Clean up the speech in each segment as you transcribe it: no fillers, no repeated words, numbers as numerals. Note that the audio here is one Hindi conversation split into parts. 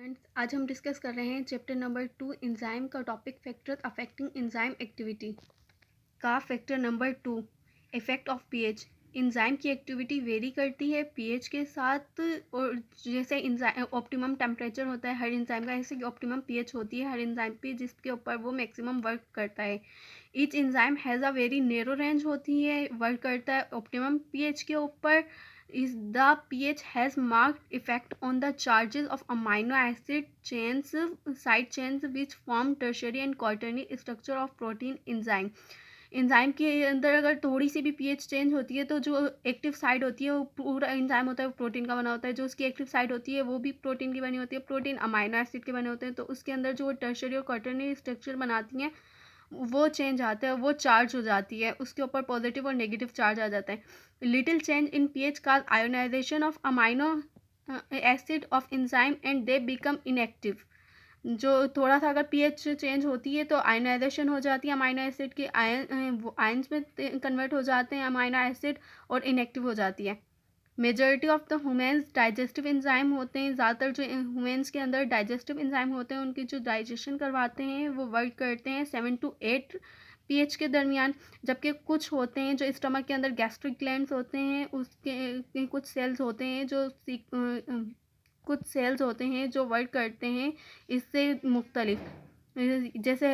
फ्रेंड्स, आज हम डिस्कस कर रहे हैं चैप्टर नंबर 2 एंजाइम का topic factor affecting enzyme activity का factor number 2 effect of pH. Enzyme की एक्टिविटी वेरी करती है पीएच के साथ, और जैसे एंजाइम ऑप्टिमम टेम्परेचर होता है हर एंजाइम का, ऐसे ऑप्टिमम पीएच होती है हर एंजाइम पे जिसके ऊपर वो मैक्सिमम वर्क करता है। Each enzyme has a very narrow range होती है, वर्क करता है ऑप्टिमम पीएच के ऊपर। is the pH has marked effect on the charges of amino acid chains, side chains which form tertiary and quaternary structure of protein enzyme। Enzyme के अंदर अगर थोड़ी सी भी पीएच चेंज होती है तो जो एक्टिव साइड होती है वो पूरा एंजाइम होता है वो प्रोटीन का बना होता है, जो उसकी एक्टिव साइड होती है वो भी प्रोटीन की बनी होती है, प्रोटीन अमाइनो एसिड के बने होते हैं। तो उसके अंदर जो टर्शरी और क्वाटरनरी स्ट्रक्चर बनाती हैं वो चेंज आता है, वो चार्ज हो जाती है, उसके ऊपर पॉजिटिव और नेगेटिव चार्ज आ जाता है। Little change in pH cause ionization of amino acid of enzyme and they become inactive. जो थोड़ा सा अगर पीएच चेंज होती है तो आयोनाइजेशन हो जाती है अमाइनो एसिड की, आयंस में कन्वर्ट हो जाते हैं अमाइनो एसिड और इनएक्टिव हो जाती है। Majority of the humans digestive enzyme होते हैं, ज़्यादातर जो ह्यूमन्स के अंदर डाइजेस्टिव एंजाइम होते हैं उनकी जो डाइजेशन करवाते हैं वो वर्क करते हैं 7 to 8 पीएच के दरमियान। जबकि कुछ होते हैं जो स्टमक के अंदर गैस्ट्रिक ग्लैंड्स होते हैं, उसके कुछ सेल्स होते हैं जो कुछ सेल्स होते हैं जो वर्क करते हैं इससे मुख्तलिफ। जैसे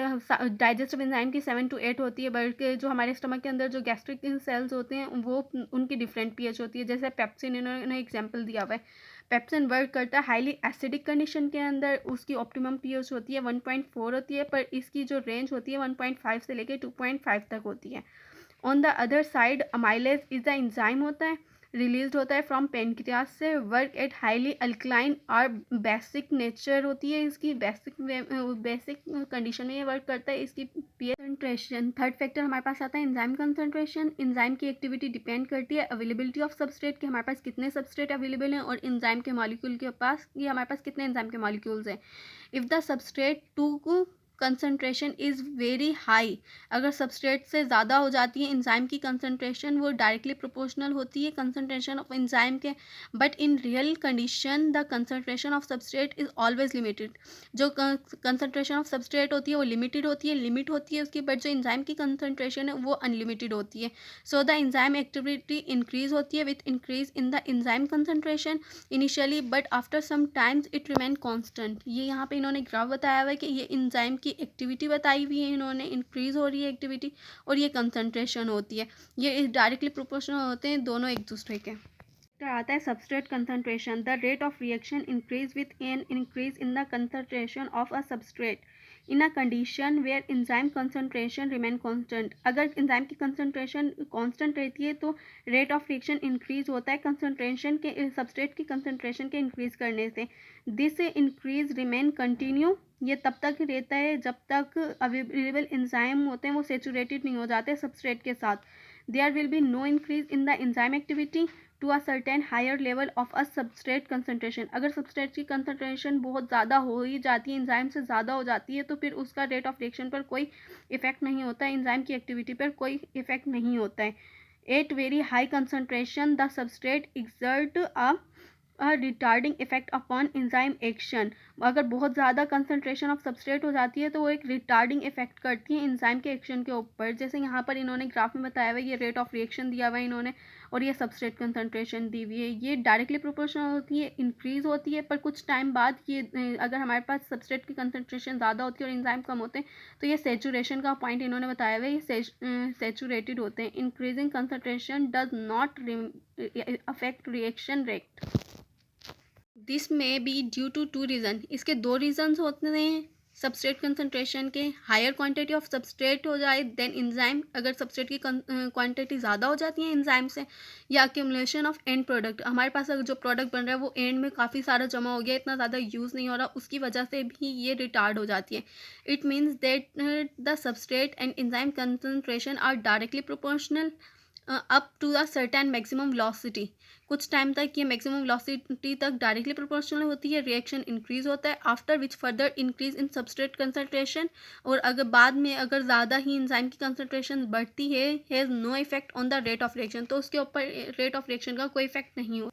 डाइजेस्टिव एंजाइम की 7 to 8 होती है, बल्कि जो हमारे स्टमक के अंदर जो गैस्ट्रिक सेल्स होते हैं वो उनकी डिफरेंट पीएच होती है। जैसे पेप्सिन इन्होंने एग्जांपल दिया हुआ है, पेप्सिन वर्क करता है हाईली एसिडिक कंडीशन के अंदर, उसकी ऑप्टिमम पीएच होती है 1.4 होती है, पर इसकी जो रेंज होती है 1.5 से लेकर 2.5 तक होती है। On the other side amylase is the enzyme होता है, रिलीज होता है फ्रॉम पेनक्रियाज से, वर्क एट हाईली अल्कलाइन और बेसिक नेचर होती है इसकी, बेसिक कंडीशन में ये वर्क करता है। इसकी पीएच कंसंट्रेशन, थर्ड फैक्टर हमारे पास आता है एंजाइम कंसंट्रेशन। एंजाइम की एक्टिविटी डिपेंड करती है अवेलेबिलिटी ऑफ सबस्ट्रेट, कि हमारे पास कितने सबस्ट्रेट अवेलेबल हैं, और एंजाइम के मॉलिक्यूल के पास ये हमारे पास कितने एंजाइम के मॉलिक्यूल्स हैं। If the substrate to concentration is very high, अगर सबस्ट्रेट से ज़्यादा हो जाती है एंजाइम की कंसनट्रेशन, वो डायरेक्टली प्रोपोर्शनल होती है कंसनट्रेशन ऑफ एंजाइम के। But in real condition the concentration of substrate is always limited, जो कंसनट्रेशन ऑफ सबस्ट्रेट होती है वो लिमिटेड होती है, लिमिट होती है उसकी, बट जो एंजाइम की कंसनट्रेशन है वो अनलिमिटेड होती है। So the enzyme activity increase होती है with increase in the enzyme concentration initially, but after some times it remain constant. ये यहाँ पे इन्होंने ग्राफ बताया हुआ है कि ये एंजाइम की एक्टिविटी बताई हुई है इन्होंने, इंक्रीज हो रही है एक्टिविटी और ये कंसंट्रेशन होती है, ये डायरेक्टली प्रोपोर्शनल होते हैं दोनों एक दूसरे के। आता है substrate concentration, the rate of reaction increase with an increase in the concentration of a substrate in a condition where enzyme concentration remain constant. अगर एंजाइम की कंसंट्रेशन कांस्टेंट रहती है तो रेट ऑफ रिएक्शन इंक्रीज होता है कंसंट्रेशन के, सबस्ट्रेट की कंसंट्रेशन के इंक्रीज करने से। दिस इंक्रीज रिमेन कंटिन्यू, ये तब तक रहता है जब तक अवेलेबल एंजाइम होते हैं वो सेचुरेटेड नहीं हो जाते सबस्ट्रेट के साथ। There will be no increase in the enzyme activity to a certain higher level of a substrate concentration. अगर सबस्ट्रेट की कंसंट्रेशन बहुत ज़्यादा हो ही जाती है, एंजाइम से ज़्यादा हो जाती है, तो फिर उसका रेट ऑफ रिएक्शन पर कोई इफेक्ट नहीं होता है, एंजाइम की एक्टिविटी पर कोई इफेक्ट नहीं होता है। At very high concentration the substrate exert a retarding effect upon enzyme action. अगर बहुत ज़्यादा कंसंट्रेशन ऑफ सबस्ट्रेट हो जाती है तो वो एक रिटार्डिंग इफेक्ट करती है एंजाइम के एक्शन के ऊपर। जैसे यहाँ पर इन्होंने ग्राफ में बताया हुआ है, ये रेट ऑफ रिएक्शन दिया हुआ है इन्होंने, और ये सबस्ट्रेट कंसंट्रेशन दी हुई है, ये डायरेक्टली प्रोपोर्शनल होती है, इंक्रीज होती है, पर कुछ टाइम बाद ये अगर हमारे पास सबस्ट्रेट की कंसंट्रेशन ज़्यादा होती है और एंजाइम कम होते हैं तो ये सेचुरेशन का पॉइंट इन्होंने बताया हुआ है, ये सेचुरेटेड होते हैं। Increasing concentration does not affect reaction rate. This may be due to two reason, इसके दो रीजन्स होते हैं सबस्ट्रेट कंसंट्रेशन के। हायर क्वांटिटी ऑफ सबस्ट्रेट हो जाए देन एंजाइम, अगर सबस्ट्रेट की क्वांटिटी ज़्यादा हो जाती है एंजाइम से, या एक्यूमुलेशन ऑफ एंड प्रोडक्ट, हमारे पास अगर जो प्रोडक्ट बन रहा है वो एंड में काफ़ी सारा जमा हो गया, इतना ज़्यादा यूज़ नहीं हो रहा, उसकी वजह से भी ये रिटार्ड हो जाती है। It means that the substrate and enzyme concentration are directly proportional up to the certain maximum velocity. कुछ टाइम तक ये मैक्सिमम वेलोसिटी तक डायरेक्टली प्रोपोर्शनल होती है, रिएक्शन इंक्रीज होता है, after which further increase in substrate concentration. और अगर बाद में अगर ज़्यादा ही एंजाइम की कंसंट्रेशन बढ़ती है, has no effect on the rate of reaction, तो उसके ऊपर रेट ऑफ रिएक्शन का कोई इफेक्ट नहीं होता।